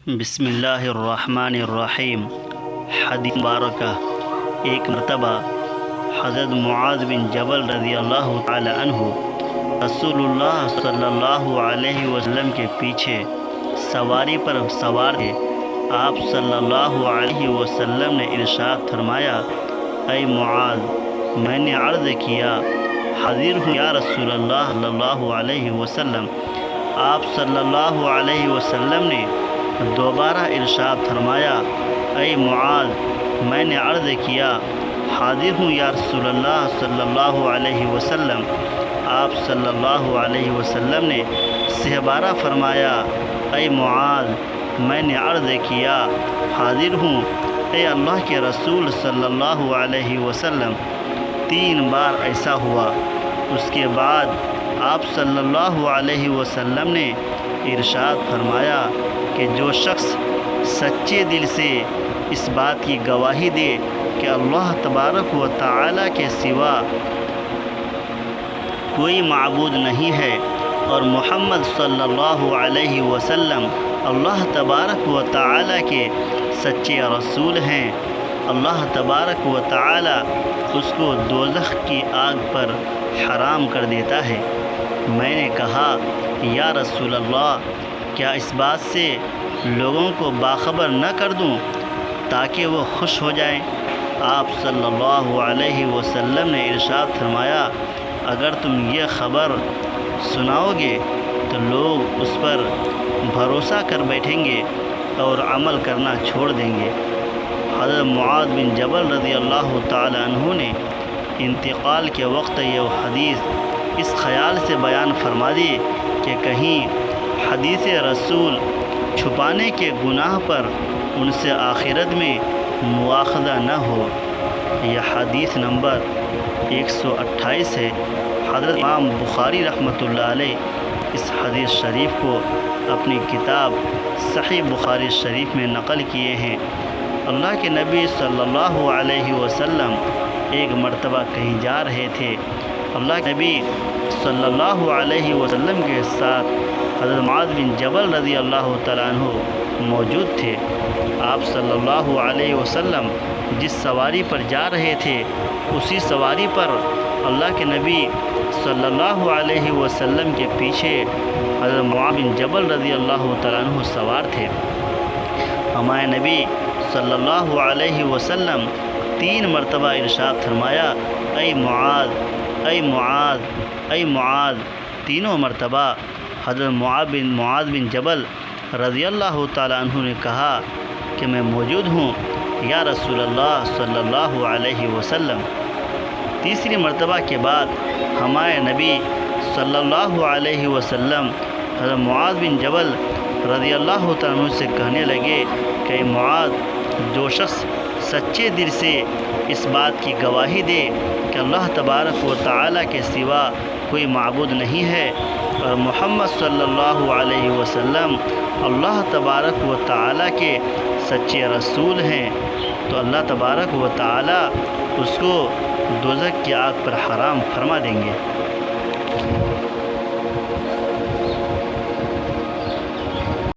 بسم اللہ الرحمن الرحیم۔ حدیث مبارکہ۔ ایک مرتبہ حضرت معاذ بن جبل رضی اللہ تعالی عنہ رسول اللہ صلی اللہ علیہ وسلم کے پیچھے سواری پر سوار تھے۔ آپ صلی اللہ علیہ وسلم نے ارشاد فرمایا، اے معاذ، میں نے عرض کیا، حاضر ہوں یا رسول اللہ صلی اللہ علیہ وسلم۔ آپ صلی اللہ علیہ وسلم نے دوبارہ ارشاد فرمایا، اے معاذ، میں نے عرض کیا، حاضر ہوں یا رسول اللہ صلی اللہ علیہ وسلم۔ آپ صلی اللہ علیہ وسلم نے سہبارہ فرمایا، اے معاذ، میں نے عرض کیا، حاضر ہوں اے اللہ کے رسول صلی اللہ علیہ وسلم۔ 3 بار ایسا ہوا۔ اس کے بعد آپ صلی اللہ علیہ وسلم نے ارشاد فرمایا کہ جو شخص سچے دل سے اس بات کی گواہی دے کہ اللہ تبارک و تعالی کے سوا کوئی معبود نہیں ہے اور محمد صلی اللہ علیہ وسلم اللہ تبارک و تعالی کے سچے رسول ہیں، اللہ تبارک و تعالی اس کو دوزخ کی آگ پر حرام کر دیتا ہے۔ میں نے کہا، یا رسول اللہ، کیا اس بات سے لوگوں کو باخبر نہ کر دوں تاکہ وہ خوش ہو جائیں؟ آپ صلی اللہ علیہ وسلم نے ارشاد فرمایا، اگر تم یہ خبر سناؤ گے تو لوگ اس پر بھروسہ کر بیٹھیں گے اور عمل کرنا چھوڑ دیں گے۔ حضرت معاذ بن جبل رضی اللہ تعالی عنہ نے انتقال کے وقت یہ حدیث اس خیال سے بیان فرما دی کہ کہیں حدیث رسول چھپانے کے گناہ پر ان سے آخرت میں مواخذہ نہ ہو۔ یہ حدیث نمبر 128 ہے۔ حضرت امام بخاری رحمۃ اللہ علیہ اس حدیث شریف کو اپنی کتاب صحیح بخاری شریف میں نقل کیے ہیں۔ اللہ کے نبی صلی اللہ علیہ وسلم ایک مرتبہ کہیں جا رہے تھے۔ اللہ کے نبی صلی اللہ علیہ وسلم کے ساتھ حضرت معاذ بن جبل رضی اللہ تعالیٰ عنہ موجود تھے۔ آپ صلی اللہ علیہ وسلم جس سواری پر جا رہے تھے اسی سواری پر اللہ کے نبی صلی اللہ علیہ وسلم کے پیچھے حضرت معاذ بن جبل رضی اللہ تعالیٰ عنہ سوار تھے۔ ہمارے نبی صلی اللہ علیہ وسلم 3 مرتبہ ارشاد فرمایا، اے معاذ، اے معاذ، اے معاذ۔ تینوں مرتبہ حضرت معاذ بن جبل رضی اللہ تعالیٰ عنہ نے کہا کہ میں موجود ہوں یا رسول اللہ صلی اللہ علیہ وسلم۔ تیسری مرتبہ کے بعد ہمارے نبی صلی اللہ علیہ وسلم حضرت معاذ بن جبل رضی اللہ تعالیٰ عنہ سے کہنے لگے کہ اے معاذ، جو شخص سچے دل سے اس بات کی گواہی دے کہ اللہ تبارک و تعالی کے سوا کوئی معبود نہیں ہے اور محمد صلی اللہ علیہ وسلم اللہ تبارک و تعالی کے سچے رسول ہیں، تو اللہ تبارک و تعالی اس کو دوزخ کی آگ پر حرام فرما دیں گے۔